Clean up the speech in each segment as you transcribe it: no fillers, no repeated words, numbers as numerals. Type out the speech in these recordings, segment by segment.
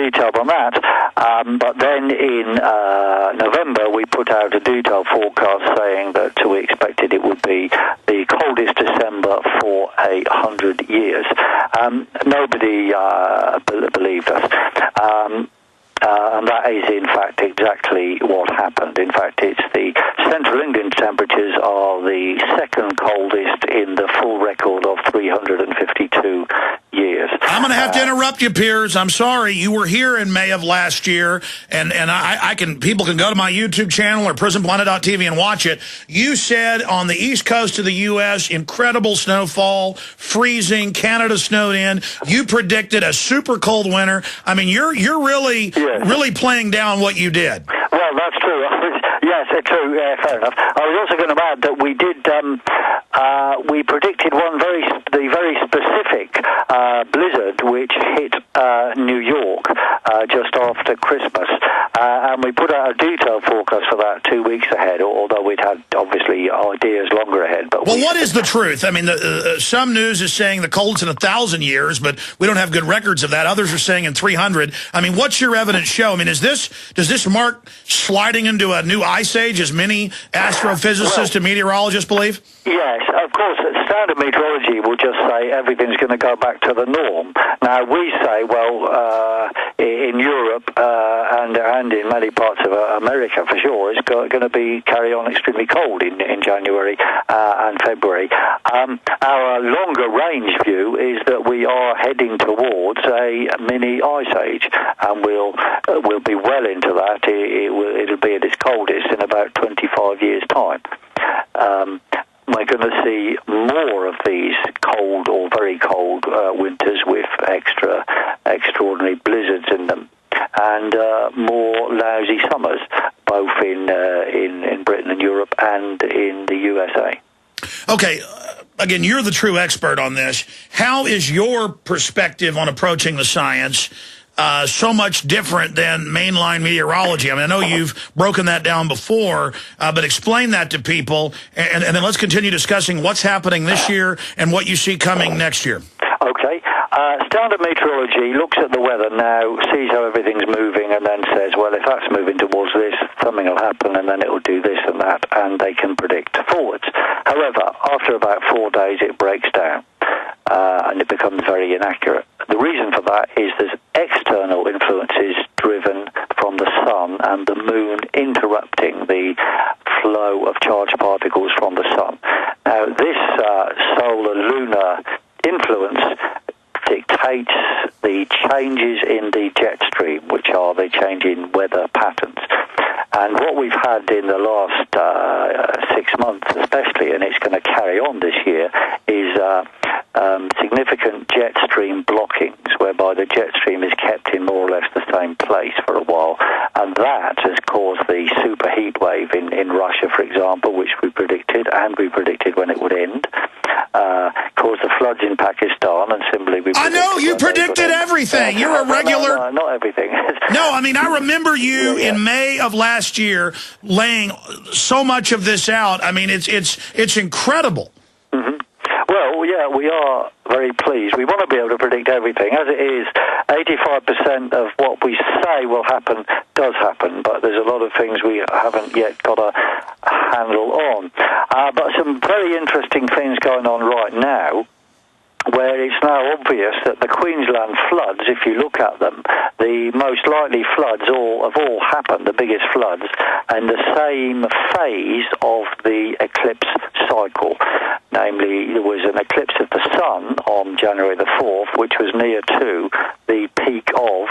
detailed on that. But then in November, we put out a detailed forecast saying that we expected it would be the coldest December for 100 years. Nobody believed us. And that is, in fact, exactly what happened. In fact, it's the central England temperatures are the second coldest in the full record of 352 years. I'm going to have to interrupt you, Piers. I'm sorry. You were here in May of last year, and people can go to my YouTube channel or prisonplanet.tv and watch it. You said on the east coast of the U.S., incredible snowfall, freezing, Canada snowed in. You predicted a super cold winter. I mean, you're really playing down what you did. Well, that's true. Yes, true. Fair enough. I was also going to add that we did. We predicted the very specific blizzard which hit New York just after Christmas, and we put out a detailed forecast for that 2 weeks ahead. Although we'd had obviously ideas longer ahead. But what is the truth? I mean, some news is saying the coldest in 1,000 years, but we don't have good records of that. Others are saying in 300. I mean, what's your evidence show? I mean, does this mark sliding into a new ice age, as many astrophysicists and meteorologists believe? Yes, of course. Standard meteorology will just say everything's going to go back to the norm. Now, we say, well, in Europe and in many parts of America, for sure, it's going to carry on extremely cold in January and February. Our longer range view is that we are heading towards a mini ice age, and we'll be well into that. It'll be at its coldest in about 25 years' time. We're going to see more of these cold or very cold winters with extraordinary blizzards in them, and more lousy summers, both in Britain and Europe and in the USA. Okay, again, you're the true expert on this. How is your perspective on approaching the science so much different than mainline meteorology? I mean, I know you've broken that down before, but explain that to people, and then let's continue discussing what's happening this year and what you see coming next year. Okay. Standard meteorology looks at the weather now, sees how everything's moving, and then says, well, if that's moving towards this, something will happen, and then it will do this and that, and they can predict forwards. However, after about 4 days, it breaks down, and it becomes very inaccurate. The reason for that is there's external influences driven from the sun and the moon interrupting the flow of charged particles from the sun. Now, this solar-lunar influence dictates the changes in the jet stream, which are the change in weather patterns. And what we've had in the last 6 months especially, and it's going to carry on this year, is significant jet stream blockings, whereby the jet stream is kept in more or less the same place for a while. And that has caused the super heat wave in Russia, for example, which we predicted, and we predicted when it would end. Caused the floods in Pakistan, and similarly we predicted... I know, you predicted everything. You're a regular... No, not everything. No, I mean, I remember you in May of last year laying so much of this out. I mean, it's incredible. Mm-hmm. Well, yeah, we are very pleased. We want to be able to predict everything. As it is, 85% of what we say will happen does happen, but there's a lot of things we haven't yet got a handle on. But some very interesting things going on right now, where it's now obvious that the Queensland floods, if you look at them, the most likely floods have all happened, the biggest floods, in the same phase of the eclipse cycle. Namely, there was an eclipse of the sun on January the 4th, which was near to the peak of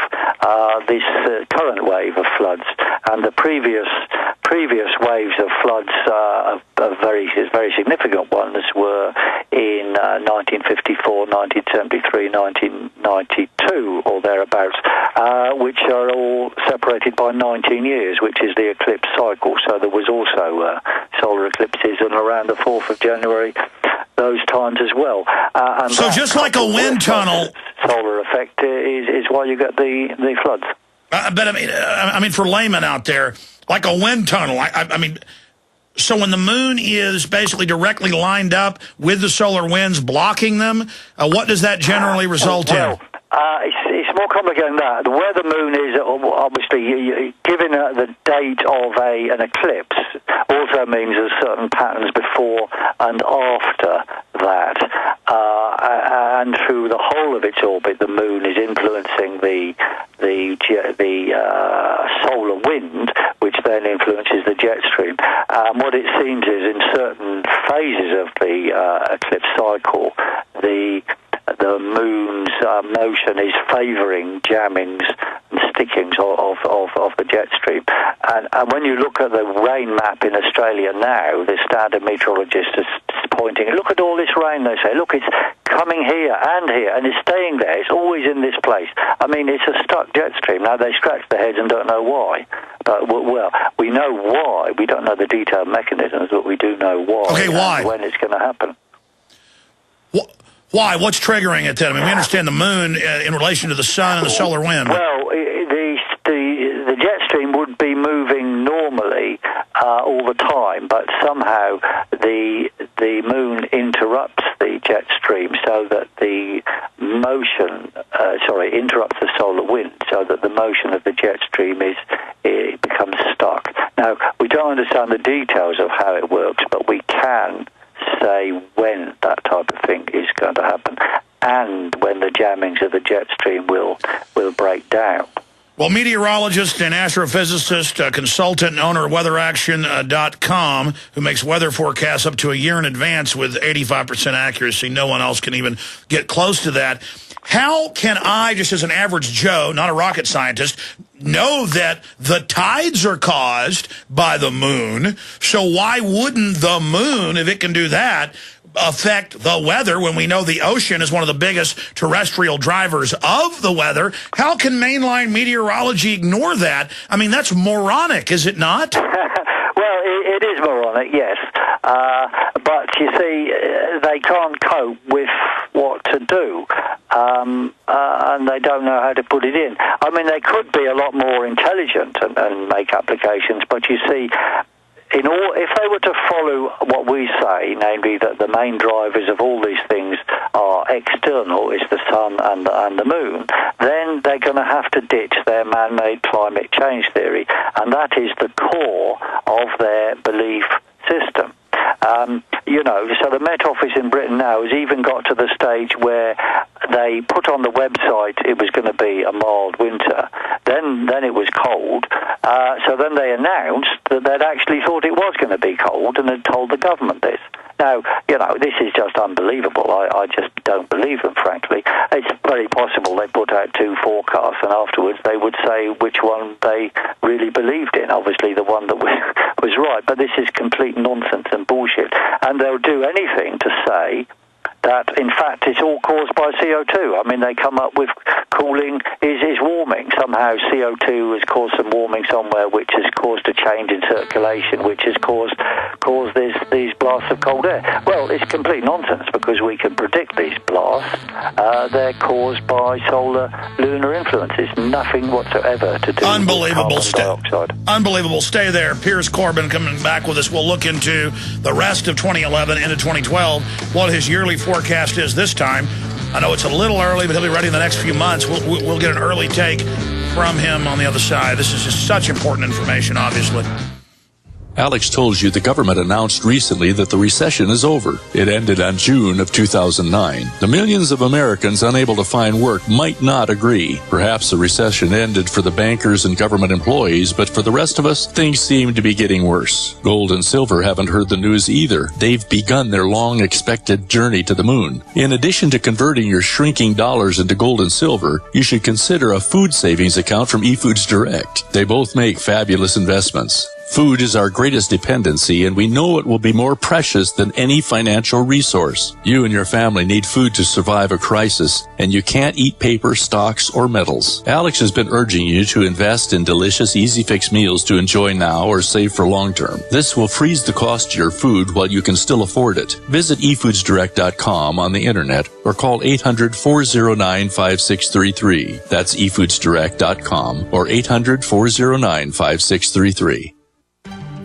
this current wave of floods. And the previous waves of floods, very significant ones, were in 1954, 1973, 1992, or thereabouts, which are all separated by 19 years, which is the eclipse cycle. So there was also solar eclipses on around the 4th of January, those times as well. And so just like a wind tunnel... Solar effect is why you get the floods. But I mean, for laymen out there, like a wind tunnel, I mean... So when the moon is basically directly lined up with the solar winds blocking them, what does that generally result in? It's more complicated than that. Where the moon is, obviously, given the date of an eclipse, also means there's certain patterns before and after that. And through the whole of its orbit, the moon is influencing the solar wind, which then influences the jet stream. What it seems is in certain phases of the eclipse cycle, the moon's motion is favouring jammings and stickings of the jet stream. And when you look at the rain map in Australia now, the standard meteorologist is pointing, look at all this rain, they say, look, it's coming here, and it's staying there. It's always in this place. I mean, it's a stuck jet stream. Now, they scratch their heads and don't know why. But, well, we know why. We don't know the detailed mechanisms, but we do know why. Okay, why? And when it's going to happen. Why? What's triggering it then? I mean, we understand the moon in relation to the sun and the solar wind. Well, the jet stream would be moving normally all the time, but somehow the moon interrupts the jet stream so that the motion, interrupts the solar wind so that the motion of the jet stream becomes stuck. Now, we don't understand the details of how it works, but we can say when that type of thing is going to happen and when the jammings of the jet stream will break down. Well, meteorologist and astrophysicist, consultant and owner of WeatherAction.com, who makes weather forecasts up to a year in advance with 85% accuracy. No one else can even get close to that. How can I, just as an average Joe, not a rocket scientist, know that the tides are caused by the moon? So why wouldn't the moon, if it can do that, affect the weather when we know the ocean is one of the biggest terrestrial drivers of the weather? How can mainline meteorology ignore that? I mean, that's moronic, is it not? Well, it is moronic, yes. But you see, they can't cope with what to do, and they don't know how to put it in. I mean, they could be a lot more intelligent and make applications, but you see, if they were to follow what we say, namely that the main drivers of all these things are external, is the sun and the moon, then they're going to have to ditch their man-made climate change theory, and that is the core of their belief system. So the Met Office in Britain now has even got to the stage where they put on the website it was going to be a mild winter. Then it was cold. So then they announced that they'd actually thought it was going to be cold and had told the government this. Now, this is just unbelievable. I just don't believe them, frankly. It's very possible they put out two forecasts and afterwards they would say which one they really believed in. Obviously the one that was right. But this is complete nonsense and bullshit. And they'll do anything to say that, in fact, it's all caused by CO2. I mean, they come up with cooling is warming. Somehow CO2 has caused some warming somewhere, which has caused a change in circulation, which has caused these blasts of cold air. Well, it's complete nonsense because we can predict these blasts. They're caused by solar lunar influences. Nothing whatsoever to do with carbon dioxide. Unbelievable. Stay there. Piers Corbin coming back with us. We'll look into the rest of 2011 into 2012, what his yearly forecast is this time. I know it's a little early, but he'll be ready in the next few months. We'll get an early take from him on the other side. This is just such important information, obviously. Alex told you the government announced recently that the recession is over. It ended on June of 2009. The millions of Americans unable to find work might not agree. Perhaps the recession ended for the bankers and government employees, but for the rest of us, things seem to be getting worse. Gold and silver haven't heard the news either. They've begun their long-expected journey to the moon. In addition to converting your shrinking dollars into gold and silver, you should consider a food savings account from eFoods Direct. They both make fabulous investments. Food is our greatest dependency, and we know it will be more precious than any financial resource. You and your family need food to survive a crisis, and you can't eat paper, stocks, or metals. Alex has been urging you to invest in delicious, easy-fix meals to enjoy now or save for long-term. This will freeze the cost of your food while you can still afford it. Visit eFoodsDirect.com on the internet or call 800-409-5633. That's eFoodsDirect.com or 800-409-5633.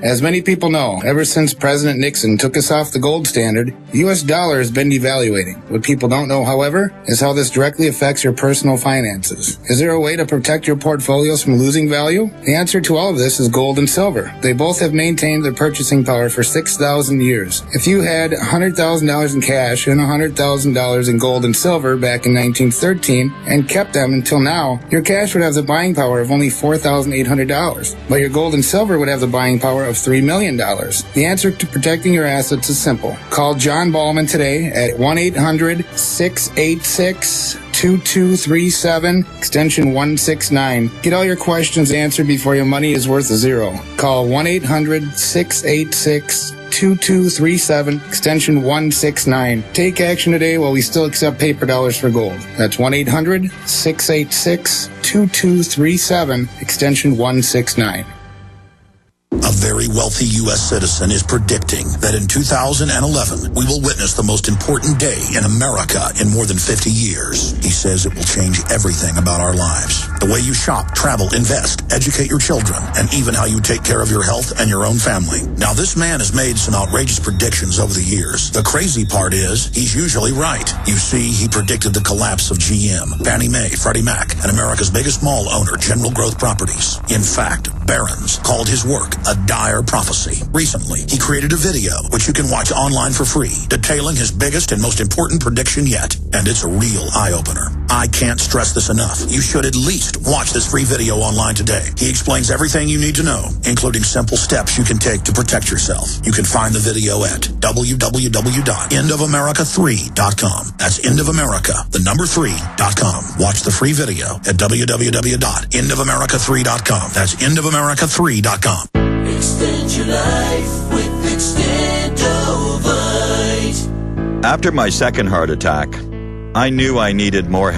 As many people know, ever since President Nixon took us off the gold standard, the U.S. dollar has been devaluating. What people don't know, however, is how this directly affects your personal finances. Is there a way to protect your portfolios from losing value? The answer to all of this is gold and silver. They both have maintained their purchasing power for 6,000 years. If you had $100,000 in cash and $100,000 in gold and silver back in 1913 and kept them until now, your cash would have the buying power of only $4,800, but your gold and silver would have the buying power of $3 million. The answer to protecting your assets is simple. Call John Ballman today at 1-800-686-2237, extension 169. Get all your questions answered before your money is worth zero. Call 1-800-686-2237, extension 169. Take action today while we still accept paper dollars for gold. That's 1-800-686-2237, extension 169. A very wealthy U.S. citizen is predicting that in 2011, we will witness the most important day in America in more than 50 years. He says it will change everything about our lives. The way you shop, travel, invest, educate your children, and even how you take care of your health and your own family. Now, this man has made some outrageous predictions over the years. The crazy part is, he's usually right. You see, he predicted the collapse of GM, Fannie Mae, Freddie Mac, and America's biggest mall owner, General Growth Properties. In fact, Barron's called his work a dire prophecy. Recently, he created a video, which you can watch online for free, detailing his biggest and most important prediction yet. And it's a real eye-opener. I can't stress this enough. You should at least watch this free video online today. He explains everything you need to know, including simple steps you can take to protect yourself. You can find the video at www.endofamerica3.com. That's endofamerica3.com. Watch the free video at www.endofamerica3.com. That's endofamerica3.com. Extend your life with Extendovite. After my second heart attack, I knew I needed more help.